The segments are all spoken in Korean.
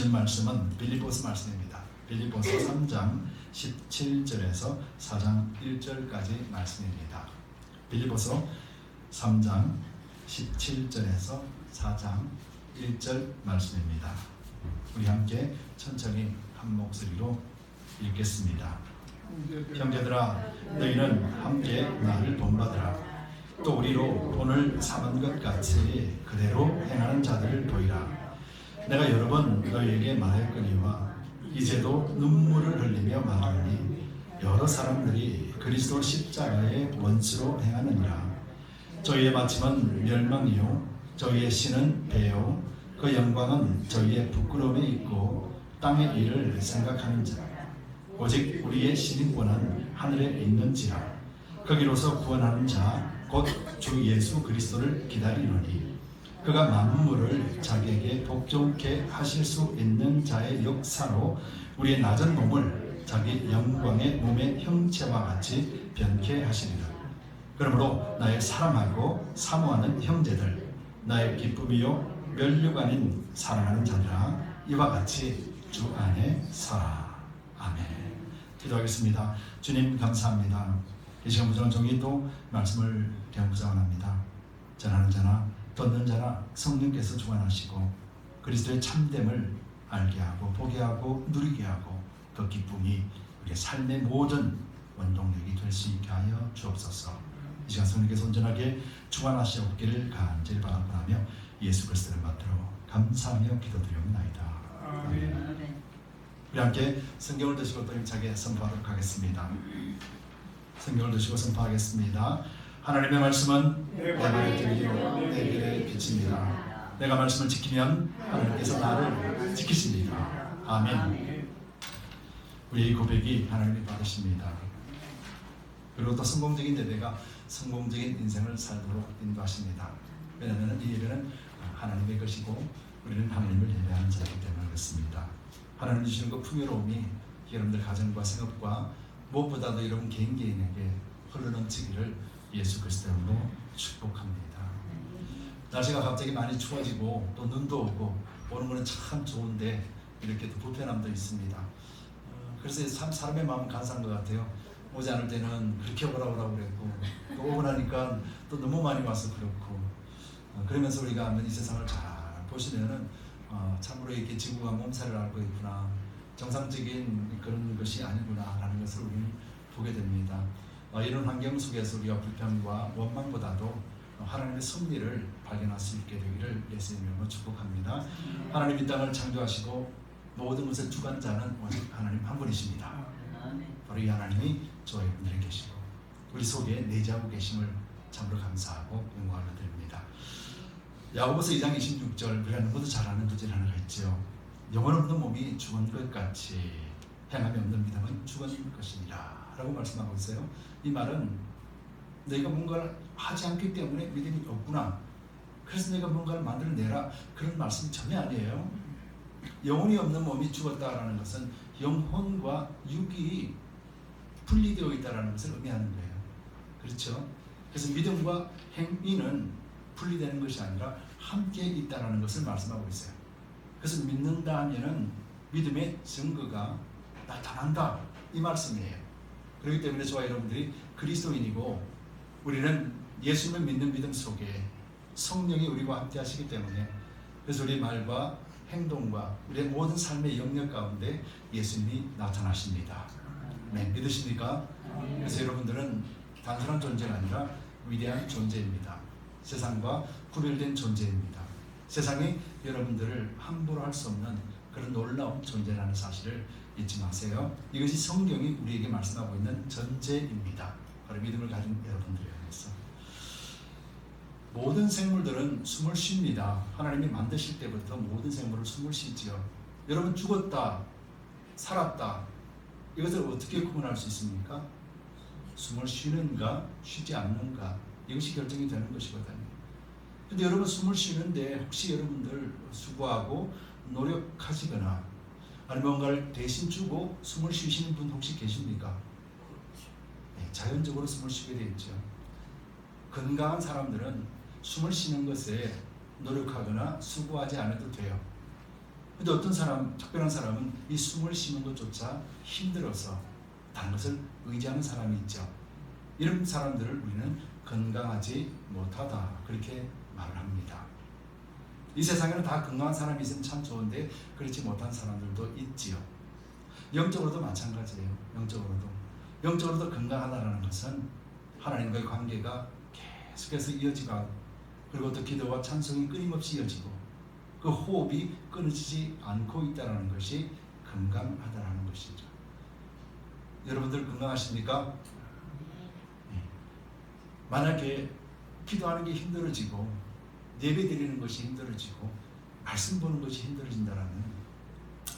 주시는 말씀은 빌립보서 말씀입니다. 빌립보서 3장 17절에서 4장 1절까지 말씀입니다. 빌립보서 3장 17절에서 4장 1절 말씀입니다. 우리 함께 천천히 한 목소리로 읽겠습니다. 형제들아, 너희는 함께 나를 본받으라. 또 우리로 본을 삼은 것 같이 그대로 행하는 자들을 보이라. 내가 여러 번 너희에게 말했거니와 이제도 눈물을 흘리며 말하노니 여러 사람들이 그리스도 십자가의 원수로 행하느니라. 저희의 마침은 멸망이요 저희의 신은 배요 그 영광은 저희의 부끄러움에 있고 땅의 일을 생각하는 자. 오직 우리의 신인권은 하늘에 있는지라. 거기로서 구원하는 자 곧 주 예수 그리스도를 기다리노니 그가 만물을 자기에게 복종케 하실 수 있는 자의 역사로 우리의 낮은 몸을 자기 영광의 몸의 형체와 같이 변케 하시리라. 그러므로 나의 사랑하고 사모하는 형제들, 나의 기쁨이요 멸육 아닌 사랑하는 자들아, 이와 같이 주 안에 살아. 아멘. 기도하겠습니다. 주님 감사합니다. 이 시간 무정한 종이도 말씀을 배우고자 원합니다. 전하는 자나 듣는 자나 성령께서 주관하시고 그리스도의 참됨을 알게 하고 보게 하고 누리게 하고 그 기쁨이 우리의 삶의 모든 원동력이 될 수 있게 하여 주옵소서. 이 시간 성령께서 온전하게 주관하시옵기를 간절히 바라며 예수 그리스도를 받들어 감사하며 기도드리옵나이다. 아멘. 우리 함께 성경을 드시고 또 힘차게 선포하도록 하겠습니다. 성경을 드시고 선포하겠습니다. 하나님의 말씀은 내 발의 등이요 내 길의 빛입니다. 내가 말씀을 지키면 하나님께서 나를 지키십니다. 아멘. 우리의 고백이 하나님이 받으십니다. 그리고 또 성공적인 예배가 성공적인 인생을 살도록 인도하십니다. 왜냐하면 이 예배는 하나님의 것이고 우리는 하나님을 예배하는 자이기 때문에 그렇습니다. 하나님 주시는 그 풍요로움이 여러분들 가정과 생업과 무엇보다도 여러분 개인에게 흘러넘치기를 예수 그리스도로 축복합니다. 날씨가 갑자기 많이 추워지고 또 눈도 오고 오는 거는 참 좋은데 이렇게 또 불편함도 있습니다. 그래서 참 사람의 마음은 간사한 것 같아요. 오지 않을 때는 그렇게 오라고 그랬고 또 오고 나니까 또 너무 많이 와서 그렇고 그러면서 우리가 한번 이 세상을 잘 보시면은 참으로 이렇게 지구가 몸살을 앓고 있구나, 정상적인 그런 것이 아니구나 라는 것을 우리는 보게 됩니다. 이런 환경 속에서 우리가 불평과 원망보다도 하나님의 섭리를 발견할 수 있게 되기를 예수의 이름으로 축복합니다. 하나님 이 땅을 창조하시고 모든 것의 주관자는 오직 하나님 한 분이십니다. 바로 이 하나님이 저와 여러분들에 계시고 우리 속에 내재하고 계심을 참으로 감사하고 영광을 드립니다. 야고보서 2장 26절, 우리가 너무도 잘 아는 구절 하나가 있죠. 영혼 없는 몸이 죽은 것 같이 행함이 없는 믿음은 죽은 것이니라 라고 말씀하고 있어요. 이 말은 너희가 뭔가를 하지 않기 때문에 믿음이 없구나, 그래서 너희가 뭔가를 만들어내라, 그런 말씀이 전혀 아니에요. 영혼이 없는 몸이 죽었다라는 것은 영혼과 육이 분리되어 있다는 것을 의미하는 거예요. 그렇죠? 그래서 믿음과 행위는 분리되는 것이 아니라 함께 있다는 것을 말씀하고 있어요. 그래서 믿는다 하면은 믿음의 증거가 나타난다, 이 말씀이에요. 그렇기 때문에 저와 여러분들이 그리스도인이고 우리는 예수님을 믿는 믿음 속에 성령이 우리와 함께 하시기 때문에, 그래서 우리의 말과 행동과 우리의 모든 삶의 영역 가운데 예수님이 나타나십니다. 네, 믿으십니까? 그래서 여러분들은 단순한 존재가 아니라 위대한 존재입니다. 세상과 구별된 존재입니다. 세상이 여러분들을 함부로 할 수 없는 그런 놀라운 존재라는 사실을 잊지 마세요. 이것이 성경이 우리에게 말씀하고 있는 전제입니다. 바로 믿음을 가진 여러분들에 의해서. 모든 생물들은 숨을 쉽니다. 하나님이 만드실 때부터 모든 생물을 숨을 쉬지요. 여러분 죽었다, 살았다, 이것을 어떻게 구분할 수 있습니까? 숨을 쉬는가, 쉬지 않는가, 이것이 결정이 되는 것이거든요. 근데 여러분 숨을 쉬는데 혹시 여러분들 수고하고 노력하시거나 아니면 뭔가를 대신 주고 숨을 쉬시는 분 혹시 계십니까? 네, 자연적으로 숨을 쉬게 되어 있죠. 건강한 사람들은 숨을 쉬는 것에 노력하거나 수고하지 않아도 돼요. 근데 어떤 사람, 특별한 사람은 이 숨을 쉬는 것조차 힘들어서 다른 것을 의지하는 사람이 있죠. 이런 사람들을 우리는 건강하지 못하다 그렇게 말을 합니다. 이 세상에는 다 건강한 사람이 있으면 참 좋은데 그렇지 못한 사람들도 있지요. 영적으로도 마찬가지예요. 영적으로도 건강하다는 것은 하나님과의 관계가 계속해서 이어지고, 그리고 또 기도와 찬송이 끊임없이 이어지고, 그 호흡이 끊어지지 않고 있다는 것이 건강하다는 것이죠. 여러분들 건강하십니까? 네. 만약에 기도하는 게 힘들어지고, 예배 드리는 것이 힘들어지고, 말씀 보는 것이 힘들어진다라면,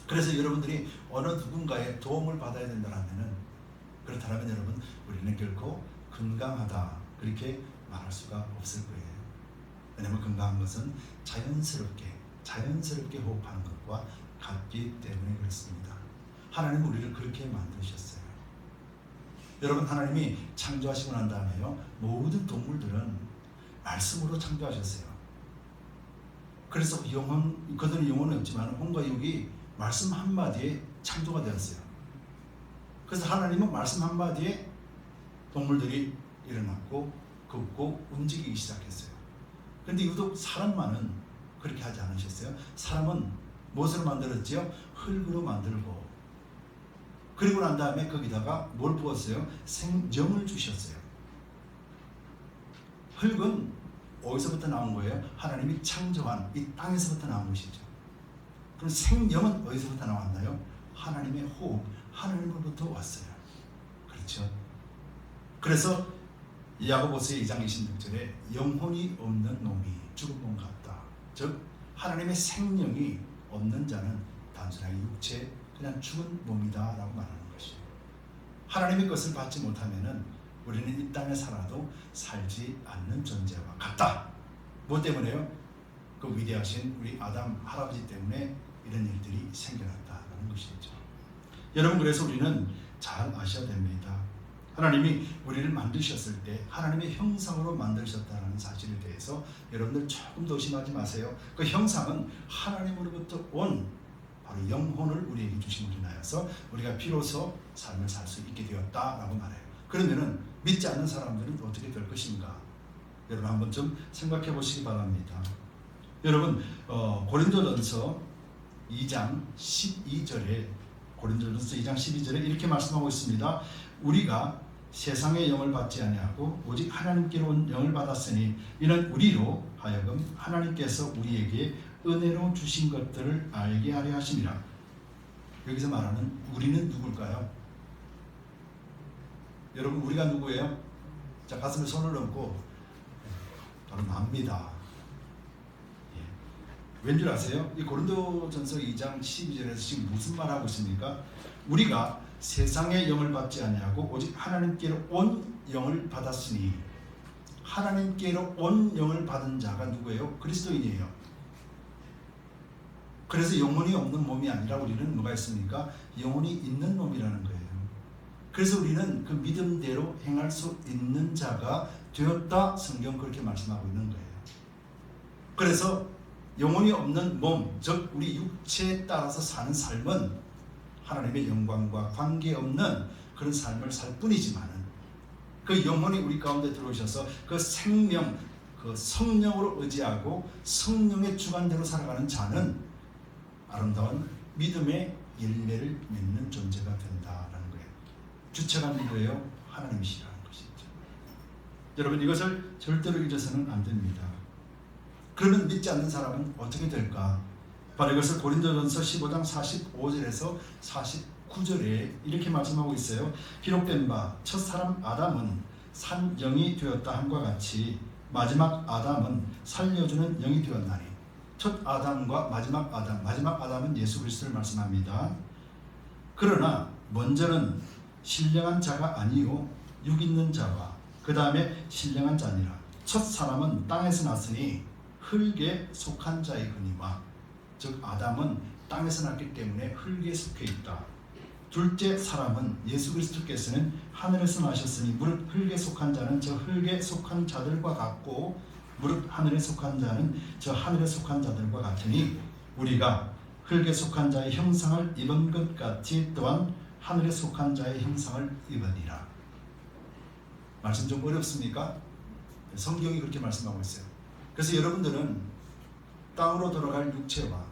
그래서 여러분들이 어느 누군가의 도움을 받아야 된다라면, 그렇다면 여러분, 우리는 결코 건강하다 그렇게 말할 수가 없을 거예요. 왜냐하면 건강한 것은 자연스럽게 호흡하는 것과 같기 때문에 그렇습니다. 하나님은 우리를 그렇게 만드셨어요. 여러분, 하나님이 창조하시고 난 다음에요, 모든 동물들은 말씀으로 창조하셨어요. 그래서 그들은 영혼은 없지만 혼과 육이 말씀 한마디에 창조가 되었어요. 그래서 하나님은 말씀 한마디에 동물들이 일어났고 걷고 움직이기 시작했어요. 그런데 유독 사람만은 그렇게 하지 않으셨어요. 사람은 무엇으로 만들었지요? 흙으로 만들고, 그리고 난 다음에 거기다가 뭘 부었어요? 생명을 주셨어요. 흙은 어디서부터 나온 거예요? 하나님이 창조한 이 땅에서부터 나온 것이죠. 그럼 생명은 어디서부터 나왔나요? 하나님의 호흡, 하나님으로부터 왔어요. 그렇죠? 그래서 야고보서 2장 26절에 영혼이 없는 놈이 죽은 몸 같다. 즉 하나님의 생명이 없는 자는 단순하게 육체, 그냥 죽은 몸이다 라고 말하는 것이에요. 하나님의 것을 받지 못하면 우리는 이 땅에 살아도 살지 않는 존재와 같다. 뭐 때문에요? 그 위대하신 우리 아담 할아버지 때문에 이런 일들이 생겨났다는 것이죠. 여러분, 그래서 우리는 잘 아셔야 됩니다. 하나님이 우리를 만드셨을 때 하나님의 형상으로 만드셨다는 사실에 대해서 여러분들 조금 더 의심하지 마세요. 그 형상은 하나님으로부터 온 바로 영혼을 우리에게 주심으로 인하여서 우리가 비로소 삶을 살 수 있게 되었다라고 말해요. 그러면은 믿지 않는 사람들은 어떻게 될 것인가? 여러분 한번 좀 생각해 보시기 바랍니다. 여러분, 고린도전서 2장 12절에 고린도전서 2장 12절에 이렇게 말씀하고 있습니다. 우리가 세상의 영을 받지 아니하고 오직 하나님께로 온 영을 받았으니 이는 우리로 하여금 하나님께서 우리에게 은혜로 주신 것들을 알게 하려 하심이라. 여기서 말하는 우리는 누굴까요? 여러분, 우리가 누구예요? 자, 가슴에 손을 얹고 바로 납니다. 왠줄 아세요? 이 고린도전서 2장 12절에서 지금 무슨 말하고 있습니까? 우리가 세상의 영을 받지 아니하고 오직 하나님께로 온 영을 받았으니, 하나님께로 온 영을 받은 자가 누구예요? 그리스도인이에요. 그래서 영혼이 없는 몸이 아니라 우리는 뭐가 있습니까? 영혼이 있는 몸이라는 거예요. 그래서 우리는 그 믿음대로 행할 수 있는 자가 되었다. 성경 그렇게 말씀하고 있는 거예요. 그래서 영혼이 없는 몸, 즉 우리 육체에 따라서 사는 삶은 하나님의 영광과 관계없는 그런 삶을 살 뿐이지만, 그 영혼이 우리 가운데 들어오셔서 그 생명, 그 성령으로 의지하고 성령의 주관대로 살아가는 자는 아름다운 믿음의 열매를 맺는 존재가 된다라는 거예요. 주체가 누구예요? 하나님이시라는 것이죠. 여러분, 이것을 절대로 잊어서는 안 됩니다. 그러면 믿지 않는 사람은 어떻게 될까? 바로 이것을 고린도전서 15장 45절에서 49절에 이렇게 말씀하고 있어요. 기록된 바 첫사람 아담은 산 영이 되었다 함과 같이 마지막 아담은 살려주는 영이 되었나니. 첫 아담과 마지막 아담은 예수 그리스도를 말씀합니다. 그러나 먼저는 신령한 자가 아니요 육 있는 자와 그 다음에 신령한 자니라. 첫 사람은 땅에서 났으니 흙에 속한 자이거니와, 즉 아담은 땅에서 났기 때문에 흙에 속해 있다. 둘째 사람은 예수 그리스도께서는 하늘에서 나셨으니 무릇 흙에 속한 자는 저 흙에 속한 자들과 같고 무릇 하늘에 속한 자는 저 하늘에 속한 자들과 같으니 우리가 흙에 속한 자의 형상을 입은 것 같이 또한 하늘에 속한 자의 형상을 입으니라. 말씀 좀 어렵습니까? 성경이 그렇게 말씀하고 있어요. 그래서 여러분들은 땅으로 돌아갈 육체와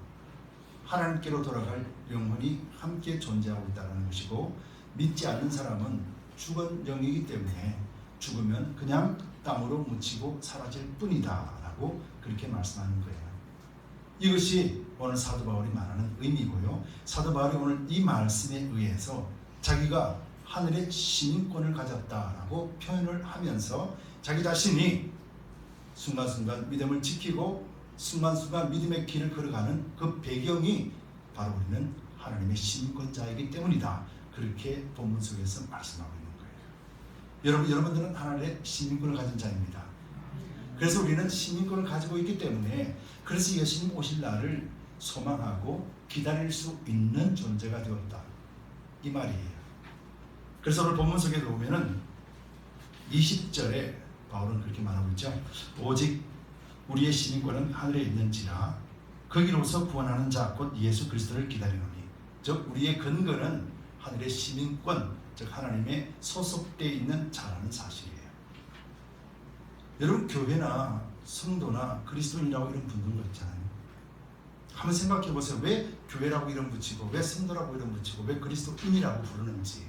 하나님께로 돌아갈 영혼이 함께 존재하고 있다는 것이고, 믿지 않는 사람은 죽은 영이기 때문에 죽으면 그냥 땅으로 묻히고 사라질 뿐이다 라고 그렇게 말씀하는 거예요. 이것이 오늘 사도 바울이 말하는 의미고요. 사도 바울이 오늘 이 말씀에 의해서 자기가 하늘의 시민권을 가졌다라고 표현을 하면서 자기 자신이 순간순간 믿음을 지키고 순간순간 믿음의 길을 걸어가는 그 배경이 바로 우리는 하나님의 시민권자이기 때문이다. 그렇게 본문 속에서 말씀하고 있는 거예요. 여러분들은 하나님의 시민권을 가진 자입니다. 그래서 우리는 시민권을 가지고 있기 때문에 그래서 예수님 오실 날을 소망하고 기다릴 수 있는 존재가 되었다. 이 말이에요. 그래서 오늘 본문 속에 보면은 20절에 바울은 그렇게 말하고 있죠. 오직 우리의 시민권은 하늘에 있는지라 거기로서 구원하는 자 곧 예수 그리스도를 기다리노니. 즉 우리의 근거는 하늘의 시민권, 즉 하나님의 소속되어 있는 자라는 사실이에요. 여러분 교회나 성도나 그리스도인이라고 이름 붙는 거 있잖아요. 한번 생각해 보세요. 왜 교회라고 이름 붙이고 왜 성도라고 이름 붙이고 왜 그리스도인이라고 부르는지,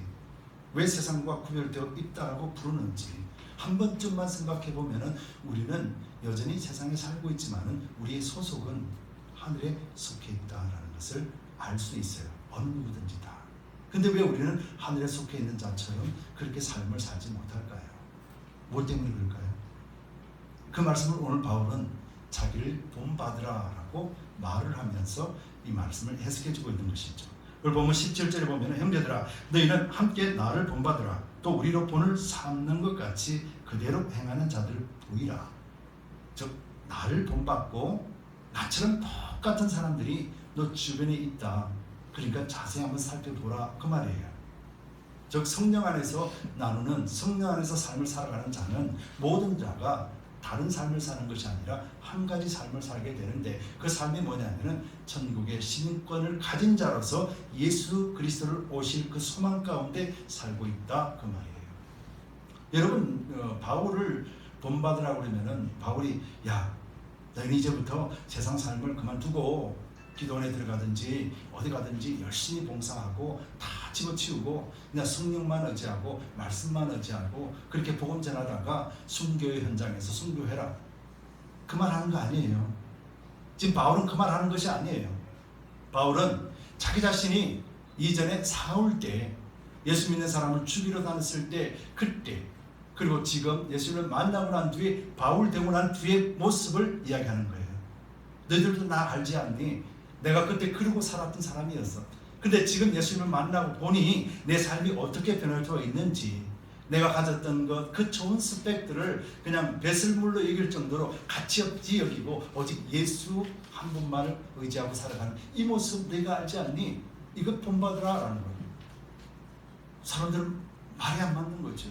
왜 세상과 구별되어 있다라고 부르는지 한 번쯤만 생각해 보면은 우리는 여전히 세상에 살고 있지만은 우리의 소속은 하늘에 속해 있다라는 것을 알 수 있어요. 어느 누구든지 다. 근데 왜 우리는 하늘에 속해 있는 자처럼 그렇게 삶을 살지 못할까요? 뭐 때문에 그럴까요? 그 말씀을 오늘 바울은 자기를 본받으라라고 말을 하면서 이 말씀을 해석해주고 있는 것이죠. 그걸 보면 17절에 보면 형제들아 너희는 함께 나를 본받으라. 또 우리로 본을 삼는 것 같이 그대로 행하는 자들을 보이라. 즉 나를 본받고 나처럼 똑같은 사람들이 너 주변에 있다. 그러니까 자세히 한번 살펴보라 그 말이에요. 즉 성령 안에서 나누는, 성령 안에서 삶을 살아가는 자는 모든 자가 다른 삶을 사는 것이 아니라 한 가지 삶을 살게 되는데 그 삶이 뭐냐면은 천국의 시민권을 가진 자로서 예수 그리스도를 오실 그 소망 가운데 살고 있다 그 말이에요. 여러분 바울을 본받으라고 그러면은 바울이 야 너희는 이제부터 세상 삶을 그만두고 기도원에 들어가든지 어디 가든지 열심히 봉사하고 다 집어치우고 그냥 성령만 의지하고 말씀만 의지하고 그렇게 복음 전하다가 순교의 현장에서 순교해라 그 말 하는 거 아니에요. 지금 바울은 그 말 하는 것이 아니에요. 바울은 자기 자신이 이전에 사울 때 예수 믿는 사람을 죽이러 다녔을 때 그때 그리고 지금 예수를 만나고 난 뒤에 바울 되고 난 뒤의 모습을 이야기하는 거예요. 너희들도 나 알지 않니? 내가 그때 그러고 살았던 사람이었어. 근데 지금 예수님을 만나고 보니 내 삶이 어떻게 변화되어 있는지, 내가 가졌던 것, 그 좋은 스펙들을 그냥 배설물로 여길 정도로 가치 없이 여기고 오직 예수 한 분만을 의지하고 살아가는 이 모습 내가 알지 않니? 이것 본받으라 라는 거예요. 사람들은 말이 안 맞는 거죠.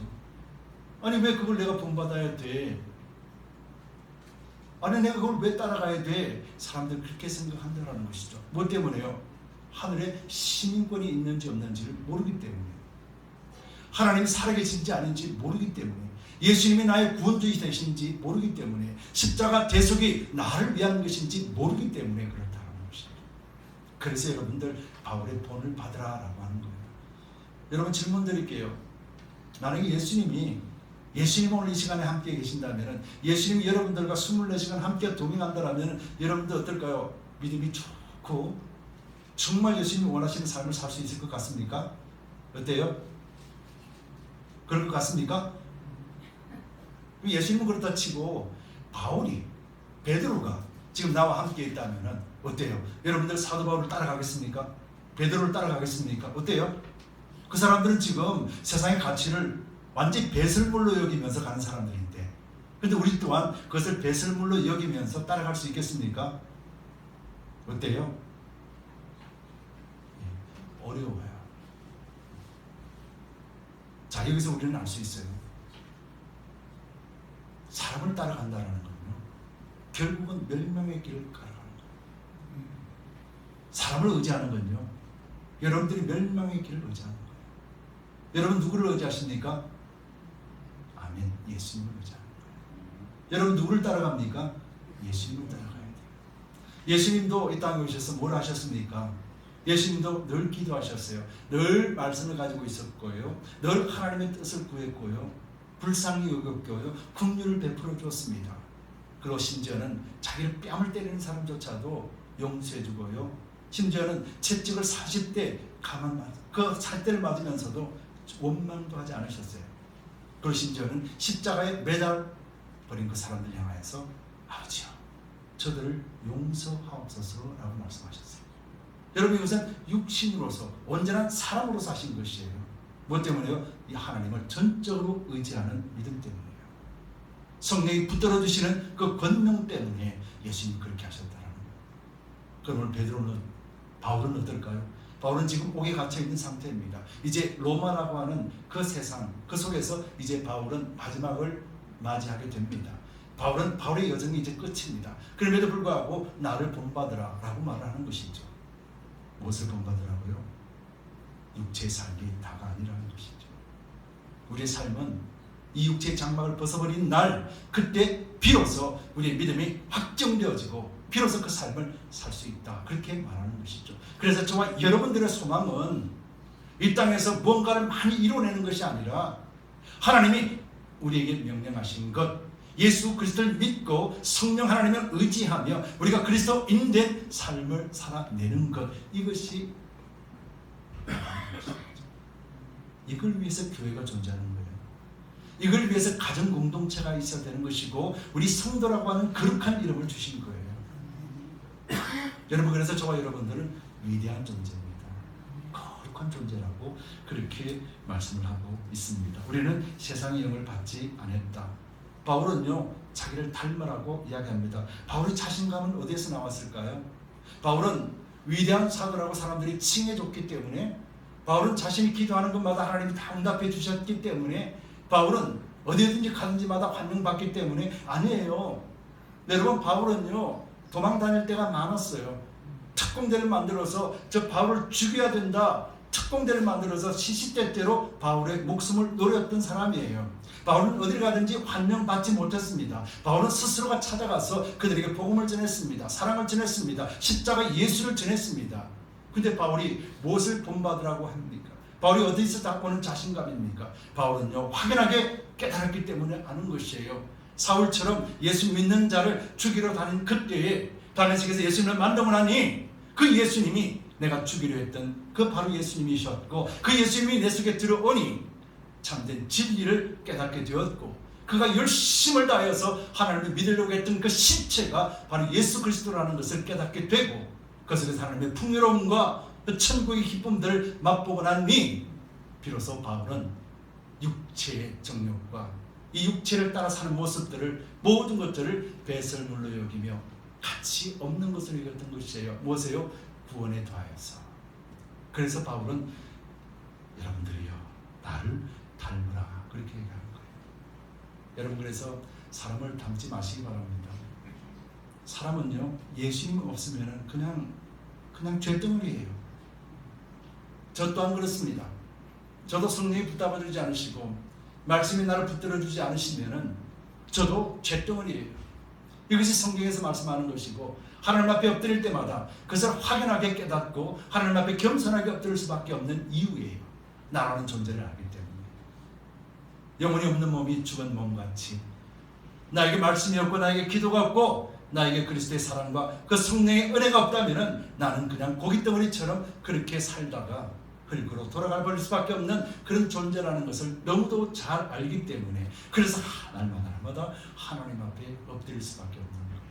아니 왜 그걸 내가 본받아야 돼? 아니 내가 그걸 왜 따라가야 돼? 사람들이 그렇게 생각한다는 것이죠. 뭐 때문에요? 하늘에 시민권이 있는지 없는지를 모르기 때문에, 하나님이 살아계신지 아닌지 모르기 때문에, 예수님이 나의 구원주이 되신지 모르기 때문에, 십자가 대속이 나를 위한 것인지 모르기 때문에 그렇다는 것입니다. 그래서 여러분들 바울의 본을 받으라라고 하는 거예요. 여러분 질문 드릴게요. 만약에 예수님이 오늘 이 시간에 함께 계신다면, 예수님이 여러분들과 24시간 함께 동행한다면 여러분들 어떨까요? 믿음이 좋고 정말 예수님이 원하시는 삶을 살 수 있을 것 같습니까? 어때요? 그럴 것 같습니까? 예수님은 그렇다 치고 바울이, 베드로가 지금 나와 함께 있다면 어때요? 여러분들 사도 바울을 따라가겠습니까? 베드로를 따라가겠습니까? 어때요? 그 사람들은 지금 세상의 가치를 완전히 배설물로 여기면서 가는 사람들인데, 그런데 우리 또한 그것을 배설물로 여기면서 따라갈 수 있겠습니까? 어때요? 어려워요. 자, 여기서 우리는 알 수 있어요. 사람을 따라간다는 건요, 결국은 멸망의 길을 걸어가는 거예요. 사람을 사람을 의지하는 건요, 여러분들이 멸망의 길을 의지하는 거예요. 여러분 누구를 의지하십니까? 아멘. 예수님을 의지하는 거예요. 여러분 누구를 따라갑니까? 예수님을 따라가야 돼요. 예수님도 이 땅에 오셔서 뭘 하셨습니까? 예수님도 늘 기도하셨어요. 늘 말씀을 가지고 있었고요. 늘 하나님의 뜻을 구했고요. 불쌍히 여겼고요. 긍휼을 베풀어 주었습니다. 그리고 심지어는 자기를 뺨을 때리는 사람조차도 용서해 주고요. 심지어는 채찍을 40대 그 살대를 맞으면서도 원망도 하지 않으셨어요. 그리고 심지어는 십자가에 매달버린 그 사람들 향하여서 아버지요, 저들을 용서하옵소서라고 말씀하셨어요. 여러분, 이것은 육신으로서 온전한 사람으로서 하신 것이에요. 뭐 때문에요? 이 하나님을 전적으로 의지하는 믿음 때문이에요. 성령이 붙들어 주시는 그 권능 때문에 예수님이 그렇게 하셨다는 거예요. 그럼 바울은 어떨까요? 바울은 지금 옥에 갇혀 있는 상태입니다. 이제 로마라고 하는 그 세상, 그 속에서 이제 바울은 마지막을 맞이하게 됩니다. 바울의 여정이 이제 끝입니다. 그럼에도 불구하고 나를 본받으라 라고 말을 하는 것이죠. 무엇을 본받으라고요? 육체의 삶이 다가 아니라는 것이죠. 우리의 삶은 이 육체의 장막을 벗어버린 날, 그때 비로소 우리의 믿음이 확정되어지고 비로소 그 삶을 살 수 있다, 그렇게 말하는 것이죠. 그래서 저와 여러분들의 소망은 이 땅에서 뭔가를 많이 이뤄내는 것이 아니라 하나님이 우리에게 명령하신 것, 예수 그리스도를 믿고 성령 하나님을 의지하며 우리가 그리스도인된 삶을 살아내는 것, 이것이 이걸 위해서 교회가 존재하는 거예요. 이걸 위해서 가정 공동체가 있어야 되는 것이고 우리 성도라고 하는 거룩한 이름을 주신 거예요. 여러분, 그래서 저와 여러분들은 위대한 존재입니다. 거룩한 존재라고 그렇게 말씀을 하고 있습니다. 우리는 세상의 영을 받지 않았다. 바울은요, 자기를 닮으라고 이야기합니다. 바울의 자신감은 어디에서 나왔을까요? 바울은 위대한 사도라고 사람들이 칭해줬기 때문에, 바울은 자신이 기도하는 것마다 하나님이 다 응답해 주셨기 때문에, 바울은 어디든지 가든지마다 환영받기 때문에 아니에요. 여러분, 바울은요, 도망 다닐 때가 많았어요. 특공대를 만들어서 저 바울을 죽여야 된다, 특공대를 만들어서 시시때때로 바울의 목숨을 노렸던 사람이에요. 바울은 어딜 가든지 환영받지 못했습니다. 바울은 스스로가 찾아가서 그들에게 복음을 전했습니다. 사랑을 전했습니다. 십자가 예수를 전했습니다. 근데 바울이 무엇을 본받으라고 합니까? 바울이 어디서 갖고 오는 자신감입니까? 바울은요, 확연하게 깨달았기 때문에 아는 것이에요. 사울처럼 예수 믿는 자를 죽이러 다닌 그때에 다메섹에서 예수님을 만나고 나니 그 예수님이 내가 죽이려 했던 그 바로 예수님이셨고, 그 예수님이 내 속에 들어오니 참된 진리를 깨닫게 되었고, 그가 열심을 다해서 하나님을 믿으려고 했던 그 실체가 바로 예수 그리스도라는 것을 깨닫게 되고, 그것에서 하나님의 풍요로움과 그 천국의 기쁨들을 맛보고 나니 비로소 바울은 육체의 정욕과 이 육체를 따라 사는 모습들을, 모든 것들을 배설물로 여기며 가치 없는 것을 여겼던 것이에요. 무엇이에요? 구원에 더하여서. 그래서 바울은 여러분들이요, 나를 닮으라, 그렇게 얘기하는 거예요. 여러분, 그래서 사람을 닮지 마시기 바랍니다. 사람은요, 예수님 없으면 그냥 죄덩어리예요. 저 또한 그렇습니다. 저도 성령이 붙잡아주지 않으시고 말씀이 나를 붙들어주지 않으시면 저도 죄덩어리예요. 이것이 성경에서 말씀하는 것이고, 하나님 앞에 엎드릴 때마다 그것을 확연하게 깨닫고 하나님 앞에 겸손하게 엎드릴 수밖에 없는 이유예요. 나라는 존재를 알기 때문에. 영혼이 없는 몸이 죽은 몸같이 나에게 말씀이 없고 나에게 기도가 없고 나에게 그리스도의 사랑과 그 성령의 은혜가 없다면 나는 그냥 고깃덩어리처럼 그렇게 살다가 흙으로 돌아가 버릴 수밖에 없는 그런 존재라는 것을 너무도 잘 알기 때문에, 그래서 날마다 하나님 앞에 엎드릴 수밖에 없는 거예요.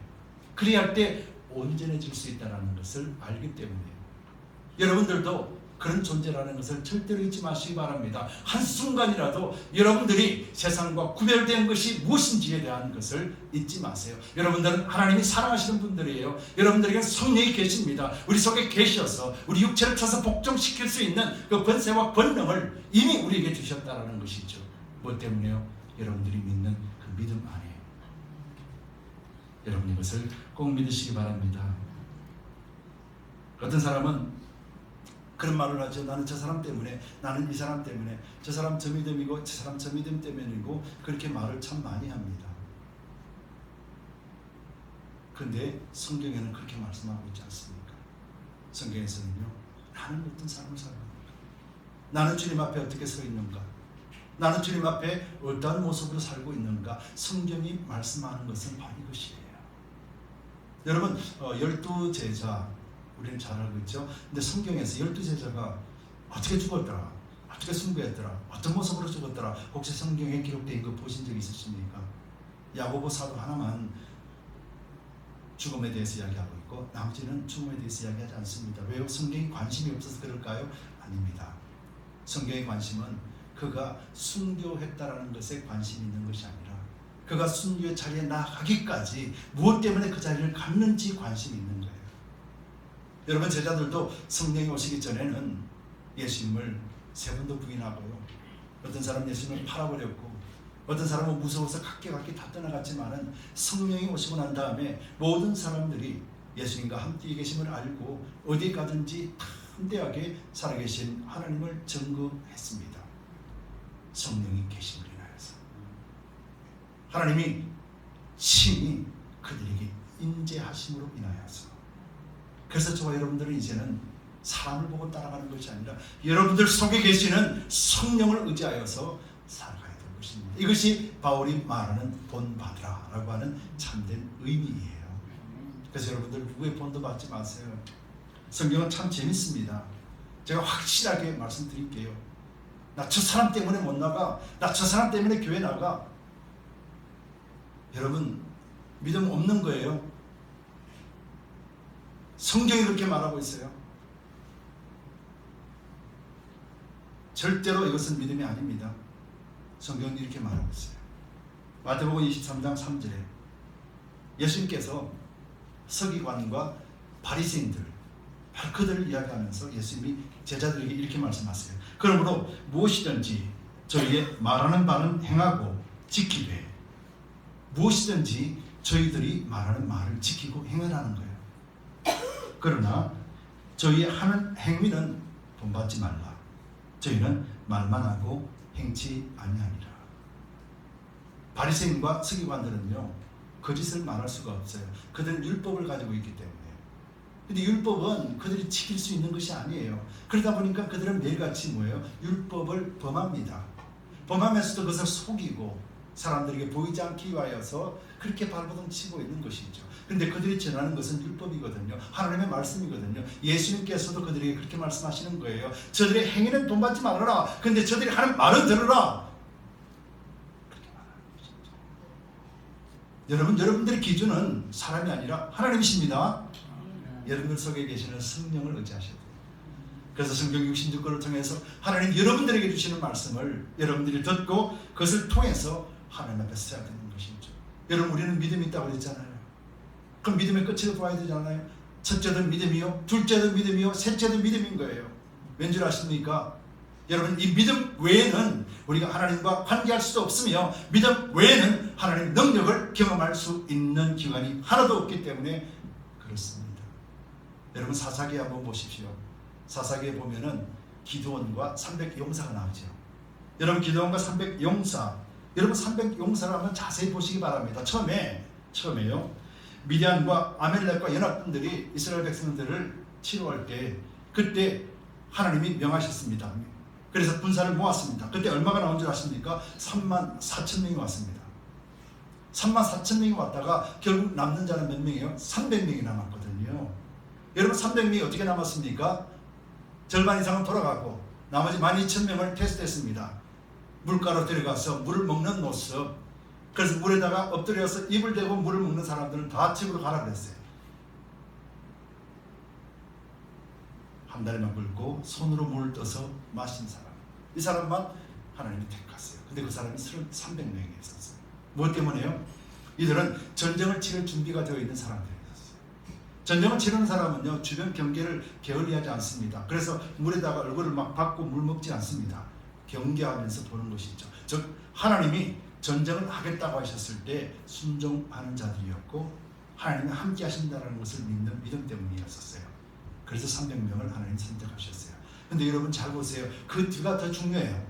그래야 할 때 온전해질 수 있다는 것을 알기 때문이에요. 여러분들도 그런 존재라는 것을 절대로 잊지 마시기 바랍니다. 한순간이라도 여러분들이 세상과 구별된 것이 무엇인지에 대한 것을 잊지 마세요. 여러분들은 하나님이 사랑하시는 분들이에요. 여러분들에게 성령이 계십니다. 우리 속에 계셔서 우리 육체를 쳐서 복종시킬 수 있는 그 권세와 권능을 이미 우리에게 주셨다는 것이죠. 뭐 때문에요? 여러분들이 믿는 그 믿음 안에. 여러분, 이것을 꼭 믿으시기 바랍니다. 어떤 사람은 그런 말을 하죠. 나는 저 사람 때문에, 나는 이 사람 때문에, 저 사람 저 믿음이고 저 사람 저 믿음 때문이고, 그렇게 말을 참 많이 합니다. 그런데 성경에는 그렇게 말씀하고 있지 않습니까? 성경에서는요, 나는 어떤 삶을 살아갑니까? 나는 주님 앞에 어떻게 서 있는가? 나는 주님 앞에 어떠한 모습으로 살고 있는가? 성경이 말씀하는 것은 바로 이것이에요. 여러분, 12제자 우리는 잘 알고 있죠. 근데 성경에서 12제자가 어떻게 죽었더라, 어떻게 순교했더라, 어떤 모습으로 죽었더라, 혹시 성경에 기록된 거 보신 적 있으십니까? 야고보 사도 하나만 죽음에 대해서 이야기하고 있고 나머지는 죽음에 대해서 이야기하지 않습니다. 왜요? 성경에 관심이 없어서 그럴까요? 아닙니다. 성경의 관심은 그가 순교했다라는 것에 관심이 있는 것이 아니라 그가 순교의 자리에 나가기까지 무엇 때문에 그 자리를 갔는지 관심이 있는 거예요. 여러분, 제자들도 성령이 오시기 전에는 예수님을 3번도 부인하고요, 어떤 사람은 예수님을 팔아버렸고 어떤 사람은 무서워서 각기 다 떠나갔지만은 성령이 오시고 난 다음에 모든 사람들이 예수님과 함께 계심을 알고 어디 가든지 담대하게 살아계신 하나님을 증거했습니다. 성령이 계심을 인하여서 하나님이 친히 그들에게 인재하심으로 인하여서. 그래서 저와 여러분들은 이제는 사람을 보고 따라가는 것이 아니라 여러분들 속에 계시는 성령을 의지하여서 살아가야 될 것입니다. 이것이 바울이 말하는 본받으라라고 하는 참된 의미예요. 그래서 여러분들 누구의 본도 받지 마세요. 성경은 참 재밌습니다. 제가 확실하게 말씀드릴게요. 나 저 사람 때문에 못 나가, 나 저 사람 때문에 교회 나가. 여러분, 믿음 없는 거예요. 성경이 그렇게 말하고 있어요. 절대로 이것은 믿음이 아닙니다. 성경이 이렇게 말하고 있어요. 마태복음 23장 3절에 예수님께서 서기관과 바리새인들, 바로 그들을 이야기하면서 예수님이 제자들에게 이렇게 말씀하세요. 그러므로 무엇이든지 저희의 말하는 바는 행하고 지키되 무엇이든지 저희들이 말하는 말을 지키고 행하라는 거예요. 그러나 저희 하는 행위는 본받지 말라. 저희는 말만 하고 행치 아니하니라. 바리새인과 서기관들은요, 거짓을 말할 수가 없어요. 그들은 율법을 가지고 있기 때문에. 근데 율법은 그들이 지킬 수 있는 것이 아니에요. 그러다 보니까 그들은 매일같이 뭐예요? 율법을 범합니다. 범하면서도 그것을 속이고 사람들에게 보이지 않기 위하여서 그렇게 발버둥 치고 있는 것이죠. 그런데 그들이 전하는 것은 율법이거든요. 하나님의 말씀이거든요. 예수님께서도 그들에게 그렇게 말씀하시는 거예요. 저들의 행위는 본받지 말아라. 그런데 저들이 하는 말은 들으라. 그렇게 말하는 것이죠. 여러분, 여러분들의 기준은 사람이 아니라 하나님이십니다. 여러분들 속에 계시는 성령을 의지하셔야 돼요. 그래서 성경 66권을 통해서 하나님 여러분들에게 주시는 말씀을 여러분들이 듣고 그것을 통해서 하나님 앞에 서야 되는 것이죠. 여러분, 우리는 믿음이 있다고 그랬잖아요. 그럼 믿음의 끝을 보아야 되잖아요. 첫째도 믿음이요, 둘째도 믿음이요, 셋째도 믿음인 거예요. 왠 줄 아십니까? 여러분, 이 믿음 외에는 우리가 하나님과 관계할 수도 없으며 믿음 외에는 하나님의 능력을 경험할 수 있는 기관이 하나도 없기 때문에 그렇습니다. 여러분, 사사기에 한번 보십시오. 사사기에 보면은 기드온과 300용사가 나오죠. 여러분, 기드온과 300용사, 여러분 300용사를 한번 자세히 보시기 바랍니다. 처음에요, 미디안과 아멜렉과 연합군들이 이스라엘 백성들을 치료할 때 그때 하나님이 명하셨습니다. 그래서 군사를 모았습니다. 그때 얼마가 나온 줄 아십니까? 34,000명이 왔습니다. 34,000명이 왔다가 결국 남는 자는 몇 명이에요? 300명이 남았거든요. 여러분, 300명이 어떻게 남았습니까? 절반 이상은 돌아가고 나머지 12,000명을 테스트했습니다. 물가로 데려가서 물을 먹는 모습. 그래서 물에다가 엎드려서 입을 대고 물을 먹는 사람들은 다 집으로 가라 그랬어요. 한 다리만 긁고 손으로 물을 떠서 마신 사람, 이 사람만 하나님이 택했어요. 근데 그 사람이 300명이 있었어요. 무엇 때문에요? 이들은 전쟁을 치를 준비가 되어 있는 사람들이었어요. 전쟁을 치르는 사람은요, 주변 경계를 게을리하지 않습니다. 그래서 물에다가 얼굴을 막 받고 물 먹지 않습니다. 경계하면서 보는 것이죠. 즉, 하나님이 전쟁을 하겠다고 하셨을 때 순종하는 자들이었고 하나님이 함께 하신다는 것을 믿는 믿음 때문이었어요. 그래서 300명을 하나님 선택하셨어요. 근데 여러분 잘 보세요. 그 뒤가 더 중요해요.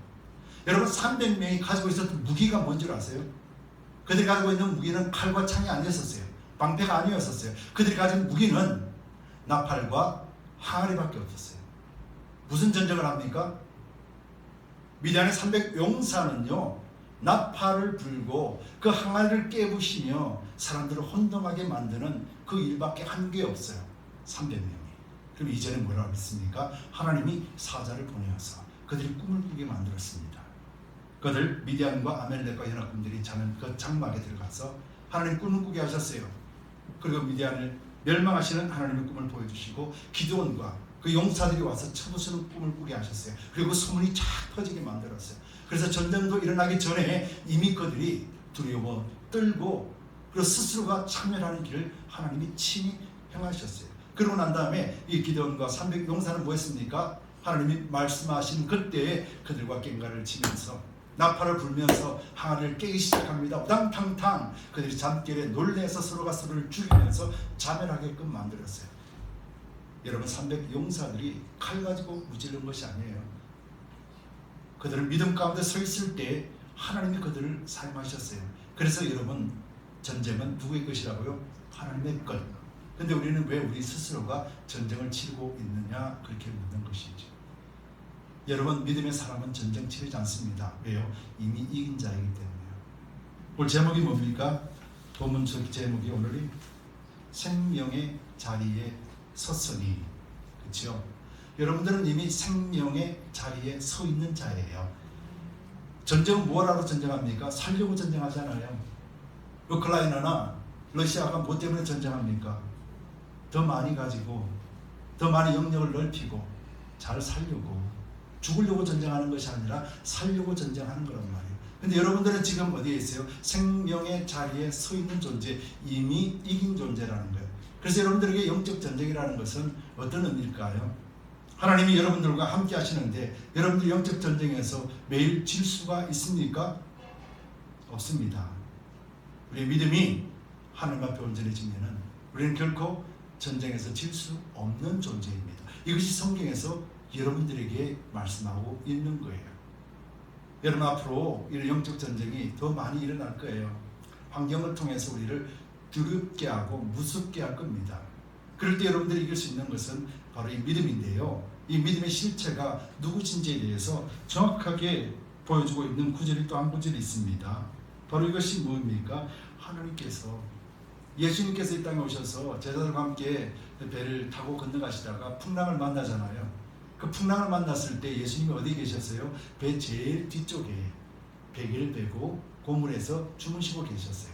여러분 300명이 가지고 있었던 무기가 뭔지 아세요? 그들이 가지고 있는 무기는 칼과 창이 아니었었어요. 방패가 아니었었어요. 그들이 가진 무기는 나팔과 항아리밖에 없었어요. 무슨 전쟁을 합니까? 미디안의 300용사는요 나팔을 불고 그 항아리를 깨부시며 사람들을 혼동하게 만드는 그 일밖에 한 게 없어요. 300명이. 그럼 이전에 뭐라고 했습니까? 하나님이 사자를 보내어서 그들이 꿈을 꾸게 만들었습니다. 그들 미디안과 아멜렉과 연합군들이 자는 그 장막에 들어가서 하나님 꿈을 꾸게 하셨어요. 그리고 미디안을 멸망하시는 하나님의 꿈을 보여주시고 기드온과 그 용사들이 와서 쳐부수는 꿈을 꾸게 하셨어요. 그리고 소문이 쫙 퍼지게 만들었어요. 그래서 전쟁도 일어나기 전에 이미 그들이 두려워 떨고 그리고 스스로가 참여하는 길을 하나님이 친히 행하셨어요. 그러고 난 다음에 이 기드온과 300 용사는 뭐 했습니까? 하나님이 말씀하신 그때에 그들과 꽹과를 치면서 나팔을 불면서 항아리를 깨기 시작합니다. 우당탕탕 그들이 잠결에 놀래서 서로가 서로를 죽이면서 자멸하게끔 만들었어요. 여러분 300 용사들이 칼 가지고 무찌른 것이 아니에요. 그들은 믿음 가운데 서 있을 때 하나님이 그들을 사용하셨어요. 그래서 여러분 전쟁은 누구의 것이라고요? 하나님의 것. 근데 우리는 왜 우리 스스로가 전쟁을 치르고 있느냐 그렇게 묻는 것이죠. 여러분 믿음의 사람은 전쟁 치르지 않습니다. 왜요? 이미 이긴 자이기 때문에요. 오늘 제목이 뭡니까? 본문 제목이 오늘이 생명의 자리에 섰으니. 그렇죠? 여러분들은 이미 생명의 자리에 서 있는 자예요. 전쟁은 뭐라로 전쟁합니까? 살려고 전쟁하잖아요. 우크라이나나 러시아가 뭐 때문에 전쟁합니까? 더 많이 가지고 더 많이 영역을 넓히고 잘 살려고 죽으려고 전쟁하는 것이 아니라 살려고 전쟁하는 거란 말이에요. 근데 여러분들은 지금 어디에 있어요? 생명의 자리에 서 있는 존재, 이미 이긴 존재라는 거예요. 그래서 여러분들에게 영적 전쟁이라는 것은 어떤 의미일까요? 하나님이 여러분들과 함께 하시는데 여러분들 영적 전쟁에서 매일 질 수가 있습니까? 없습니다. 우리의 믿음이 하나님 앞에 온전해지면은 우리는 결코 전쟁에서 질 수 없는 존재입니다. 이것이 성경에서 여러분들에게 말씀하고 있는 거예요. 여러분 앞으로 이런 영적 전쟁이 더 많이 일어날 거예요. 환경을 통해서 우리를 두렵게 하고 무섭게 할 겁니다. 그럴 때 여러분들이 이길 수 있는 것은 바로 이 믿음인데요. 이 믿음의 실체가 누구신지에 대해서 정확하게 보여주고 있는 구절이 또 한 구절이 있습니다. 바로 이것이 뭡니까? 하나님께서 예수님께서 이 땅에 오셔서 제자들과 함께 배를 타고 건너가시다가 풍랑을 만나잖아요. 그 풍랑을 만났을 때 예수님이 어디 계셨어요? 배 제일 뒤쪽에 베개를 베고 고물에서 주무시고 계셨어요.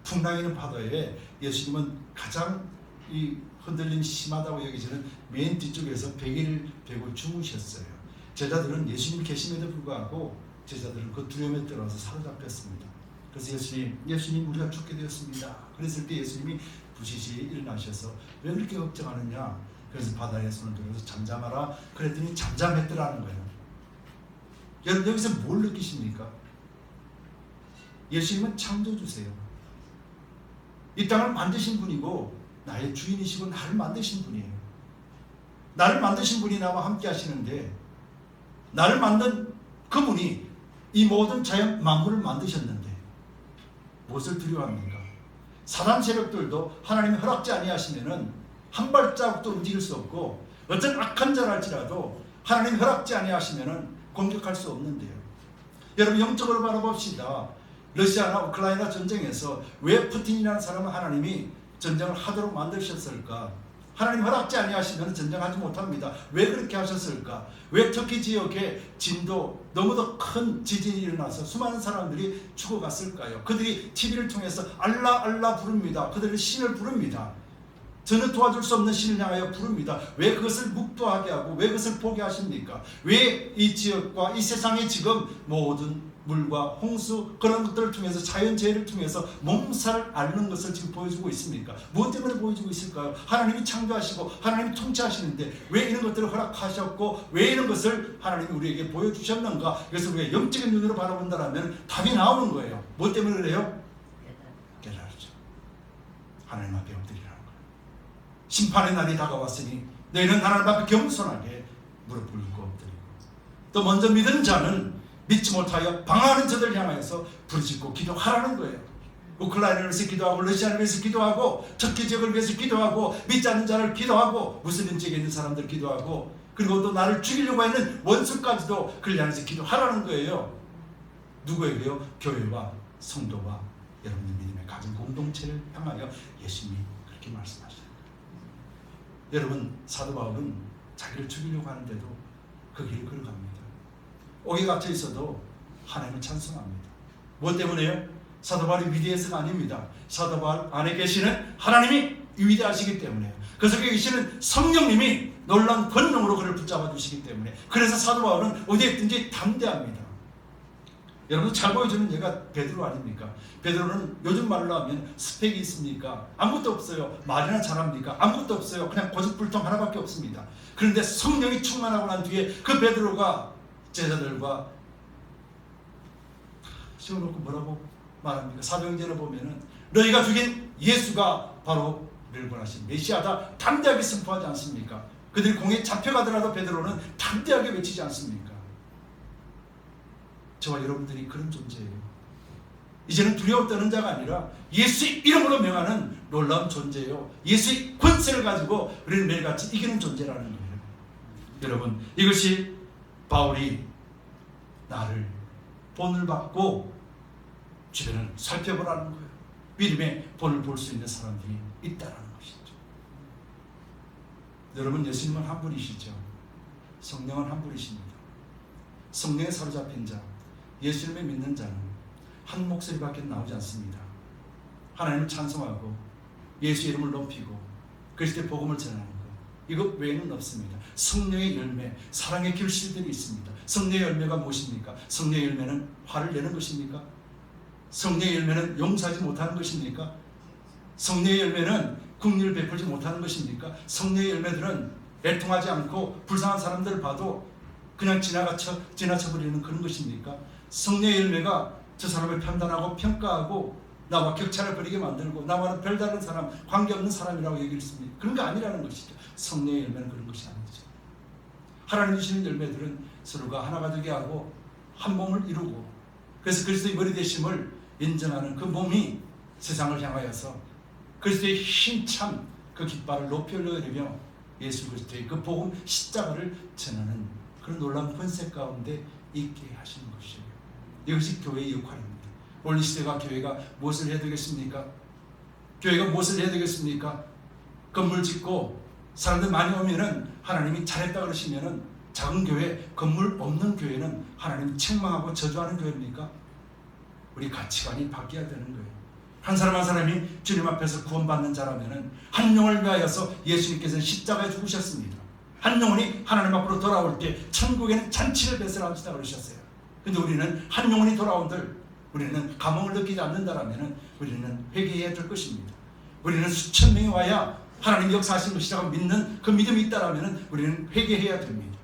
풍랑 있는 파도에 예수님은 가장 이 흔들림이 심하다고 여기지는 맨 뒤쪽에서 베개를 베고 주무셨어요. 제자들은 예수님이 계심에도 불구하고 제자들은 그 두려움에 떨어서 사로잡혔습니다. 그래서 예수님 우리가 죽게 되었습니다. 그랬을 때 예수님이 부시시 일어나셔서 왜 그렇게 걱정하느냐? 그래서 바다에 손을 들어서 잠잠하라 그랬더니 잠잠했더라는 거예요. 여러분 여기서 뭘 느끼십니까? 예수님은 창조주세요. 이 땅을 만드신 분이고 나의 주인이시고 나를 만드신 분이에요. 나를 만드신 분이 나와 함께 하시는데 나를 만든 그분이 이 모든 자연 만물을 만드셨는데 무엇을 두려워합니까? 사단 세력들도 하나님이 허락지 아니하시면은 한 발자국도 움직일 수 없고 어떤 악한 자랄지라도 하나님 허락지 아니하시면은 공격할 수 없는데요. 여러분 영적으로 바라봅시다. 러시아나 우크라이나 전쟁에서 왜 푸틴이라는 사람은 하나님이 전쟁을 하도록 만드셨을까? 하나님 허락지 아니하시면 전쟁하지 못합니다. 왜 그렇게 하셨을까? 왜 터키 지역에 진도 너무도 큰 지진이 일어나서 수많은 사람들이 죽어갔을까요? 그들이 TV를 통해서 알라 알라 부릅니다. 그들이 신을 부릅니다. 전혀 도와줄 수 없는 신을 향하여 부릅니다. 왜 그것을 묵도하게 하고 왜 그것을 보게 하십니까? 왜 이 지역과 이 세상에 지금 모든 물과 홍수 그런 것들을 통해서 자연재해를 통해서 몸살을 앓는 것을 지금 보여주고 있습니까? 무엇 때문에 보여주고 있을까요? 하나님이 창조하시고 하나님이 통치하시는데 왜 이런 것들을 허락하셨고 왜 이런 것을 하나님이 우리에게 보여주셨는가? 그래서 우리가 영적인 눈으로 바라본다면 답이 나오는 거예요. 무엇 때문에 그래요? 깨달았죠. 하나님 앞에 엎드리라는 거예요. 심판의 날이 다가왔으니 너희는 하나님 앞에 겸손하게 무릎 꿇고 엎드리고, 또 먼저 믿은 자는 믿지 못하여 방황하는 저들 향하여서 부르짖고 기도하라는 거예요. 우크라이나를 위해서 기도하고, 러시아를 위해서 기도하고, 터키 지역을 위해서 기도하고, 믿지 않는 자를 기도하고, 무슬림 지역에 있는 사람들 기도하고, 그리고 또 나를 죽이려고 하는 원수까지도 그를 향해서 기도하라는 거예요. 누구에게요? 교회와 성도와 여러분의 믿음의 가진 공동체를 향하여 예수님이 그렇게 말씀하셔요. 여러분, 사도 바울은 자기를 죽이려고 하는데도 그 길을 걸어갑니다. 옥에 갇혀 있어도 하나님을 찬송합니다. 무엇 때문에요? 사도 바울이 위대해서가 아닙니다. 사도 바울 안에 계시는 하나님이 위대하시기 때문에요. 그 속에 계시는 성령님이 놀라운 권능으로 그를 붙잡아 주시기 때문에, 그래서 사도 바울은 어디에 있든지 담대합니다. 여러분, 잘 보여주는 얘가 베드로 아닙니까? 베드로는 요즘 말로 하면 스펙이 있습니까? 아무것도 없어요. 말이나 잘합니까? 아무것도 없어요. 그냥 고집불통 하나밖에 없습니다. 그런데 성령이 충만하고 난 뒤에 그 베드로가 제자들과 세워놓고 뭐라고 말합니까? 사도행전을 보면은 너희가 죽인 예수가 바로 너희를 원하신 메시아다 담대하게 선포하지 않습니까? 그들이 공에 잡혀가더라도 베드로는 담대하게 외치지 않습니까? 저와 여러분들이 그런 존재예요. 이제는 두려워 떠는 자가 아니라 예수의 이름으로 명하는 놀라운 존재예요. 예수의 권세를 가지고 우리는 매일같이 이기는 존재라는 거예요. 여러분, 이것이 바울이 나를 본을 받고 주변을 살펴보라는 거예요. 믿음의 본을 볼 수 있는 사람들이 있다는 것이죠. 여러분, 예수님은 한 분이시죠. 성령은 한 분이십니다. 성령에 사로잡힌 자, 예수님을 믿는 자는 한 목소리밖에 나오지 않습니다. 하나님을 찬송하고 예수 이름을 높이고 그리스도의 복음을 전하는 것, 이것 외에는 없습니다. 성령의 열매, 사랑의 결실들이 있습니다. 성령의 열매가 무엇입니까? 성령의 열매는 화를 내는 것입니까? 성령의 열매는 용서하지 못하는 것입니까? 성령의 열매는 긍휼을 베풀지 못하는 것입니까? 성령의 열매들은 애통하지 않고 불쌍한 사람들을 봐도 그냥 지나쳐버리는 그런 것입니까? 성령의 열매가 저 사람을 판단하고 평가하고 나와 격차를 벌이게 만들고 나와는 별다른 사람, 관계없는 사람이라고 얘기를 했습니다. 그런 게 아니라는 것이죠. 성령의 열매는 그런 것이 아니죠. 하나님 주시는 열매들은 서로가 하나가 되게 하고 한 몸을 이루고, 그래서 그리스도의 머리 되심을 인정하는 그 몸이 세상을 향하여서 그리스도의 힘찬 그 깃발을 높이 올려드리며 예수 그리스도의 그 복음 십자가를 전하는 그런 놀라운 권세 가운데 있게 하시는 것이에요. 이것이 교회의 역할입니다. 오늘 시대가 교회가 무엇을 해야 되겠습니까? 교회가 무엇을 해야 되겠습니까? 건물 짓고 사람들 많이 오면은 하나님이 잘했다 그러시면은 작은 교회, 건물 없는 교회는 하나님이 책망하고 저주하는 교회입니까? 우리 가치관이 바뀌어야 되는 거예요. 한 사람 한 사람이 주님 앞에서 구원받는 자라면은 한 영혼을 위하여서 예수님께서는 십자가에 죽으셨습니다. 한 영혼이 하나님 앞으로 돌아올 때 천국에는 잔치를 베풀어하시다 그러셨어요. 근데 우리는 한 영혼이 돌아온들 우리는 감흥을 느끼지 않는다라면 우리는 회개해야 될 것입니다. 우리는 수천 명이 와야 하나님 역사하신 것이라고 믿는 그 믿음이 있다라면 우리는 회개해야 됩니다.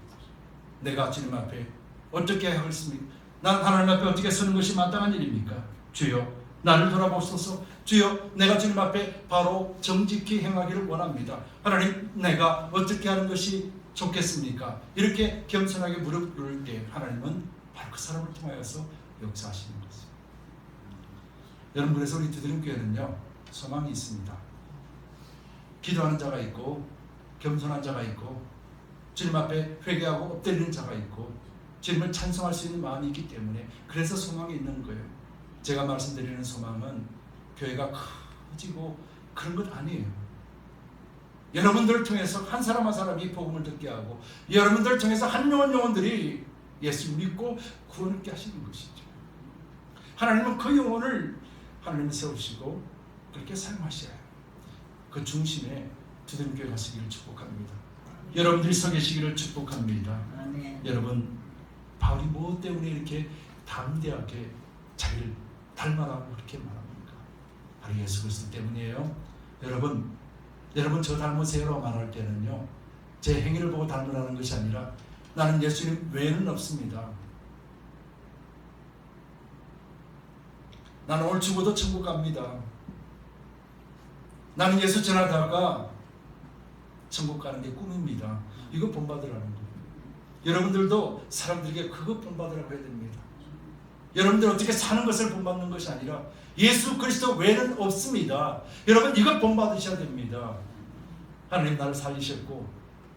내가 주님 앞에 어떻게 하겠습니까? 난 하나님 앞에 어떻게 서는 것이 마땅한 일입니까? 주여, 나를 돌아보소서. 주여, 내가 주님 앞에 바로 정직히 행하기를 원합니다. 하나님, 내가 어떻게 하는 것이 좋겠습니까? 이렇게 겸손하게 무릎 꿇을 때 하나님은 바로 그 사람을 통하여서 역사하시는 것입니다. 여러분, 그래서 우리 두드림교회는요, 소망이 있습니다. 기도하는 자가 있고 겸손한 자가 있고 주님 앞에 회개하고 엎드리는 자가 있고 주님을 찬송할 수 있는 마음이 있기 때문에 그래서 소망이 있는 거예요. 제가 말씀드리는 소망은 교회가 커지고 그런 것 아니에요. 여러분들을 통해서 한 사람 한 사람이 복음을 듣게 하고 여러분들을 통해서 한 영혼들이 예수를 믿고 구원을 얻게 하시는 것이죠. 하나님은 그 영혼을 하나님이 세우시고 그렇게 사용하셔야 해요. 그 중심에 두드림교회 가시기를 축복합니다. 여러분들이 서 계시기를 축복합니다. 여러분, 바울이 무엇 때문에 이렇게 담대하게 자기를 닮아라고 그렇게 말합니까? 바로 예수 그리스도 때문이에요. 여러분 저 닮으세요라고 말할 때는요, 제 행위를 보고 닮으라는 것이 아니라 나는 예수님 외에는 없습니다. 나는 오늘 죽어도 천국 갑니다. 나는 예수 전하다가 천국 가는 게 꿈입니다. 이거 본받으라는 거예요. 여러분들도 사람들에게 그거 본받으라고 해야 됩니다. 여러분들 어떻게 사는 것을 본받는 것이 아니라 예수 그리스도 외에는 없습니다. 여러분 이것 본받으셔야 됩니다. 하나님 나를 살리셨고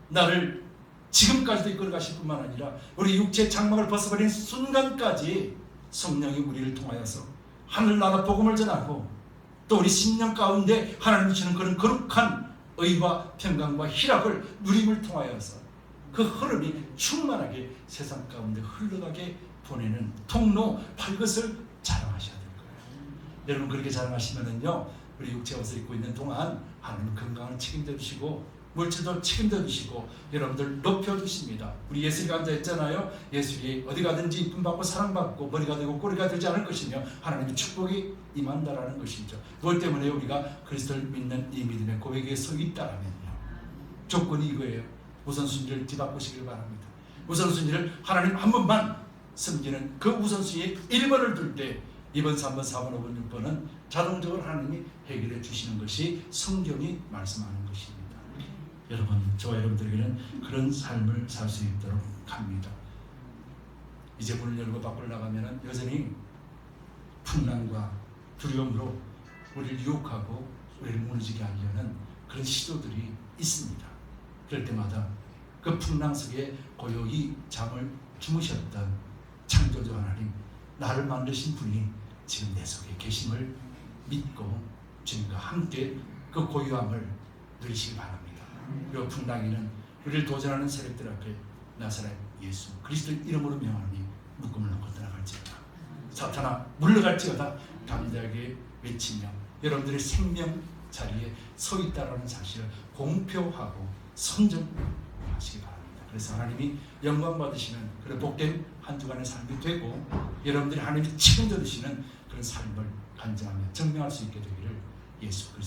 나를 지금까지도 이끌어 가실 뿐만 아니라 우리 육체의 장막을 벗어버린 순간까지 성령이 우리를 통하여서 하늘나라 복음을 전하고 또 우리 심령 가운데 하나님 주시는 그런 거룩한 의와 평강과 희락을 누림을 통하여서 그 흐름이 충만하게 세상 가운데 흘러가게 보내는 통로 그것을 자랑하셔야 될 거예요. 여러분 그렇게 자랑하시면은요 우리 육체 옷을 입고 있는 동안 하나님 건강을 책임져 주시고 물질도 책임져 주시고 여러분들 높여 주십니다. 우리 예수가 앉아있잖아요. 예수이 어디 가든지 이쁨 받고 사랑받고 머리가 되고 꼬리가 되지 않을 것이며 하나님의 축복이 임한다라는 것이죠. 그것 때문에 우리가 그리스도를 믿는 이 믿음의 고백에 서 있다라면요 조건이 이거예요. 우선순위를 뒤바꾸시길 바랍니다. 우선순위를 하나님 한 번만 섬기는 그 우선순위에 1번을 둘 때 2번, 3번, 4번, 5번, 6번은 자동적으로 하나님이 해결해 주시는 것이 성경이 말씀하는 것입니다. 여러분, 저와 여러분들에게는 그런 삶을 살 수 있도록 합니다. 이제 문을 열고 밖으로 나가면 여전히 풍랑과 두려움으로 우리를 유혹하고 우리를 무너지게 하려는 그런 시도들이 있습니다. 그럴 때마다 그 풍랑 속에 고요히 잠을 주무셨던 창조주 하나님, 나를 만드신 분이 지금 내 속에 계심을 믿고 주님과 함께 그 고요함을 누리시기 바랍니다. 그리고 풍랑이는 우리를 도전하는 세력들 앞에 나사렛 예수 그리스도 이름으로 명하니 묶음을 놓고 떠나갈지어다. 사탄아 물러갈지어다. 담대하게 외치며 여러분들의 생명 자리에 서 있다라는 사실을 공표하고 선전하시기 바랍니다. 그래서 하나님이 영광 받으시는 그런 복된 한 주간의 삶이 되고 여러분들이 하나님이 책임져 주시는 그런 삶을 간증하며 증명할 수 있게 되기를 예수 그리스도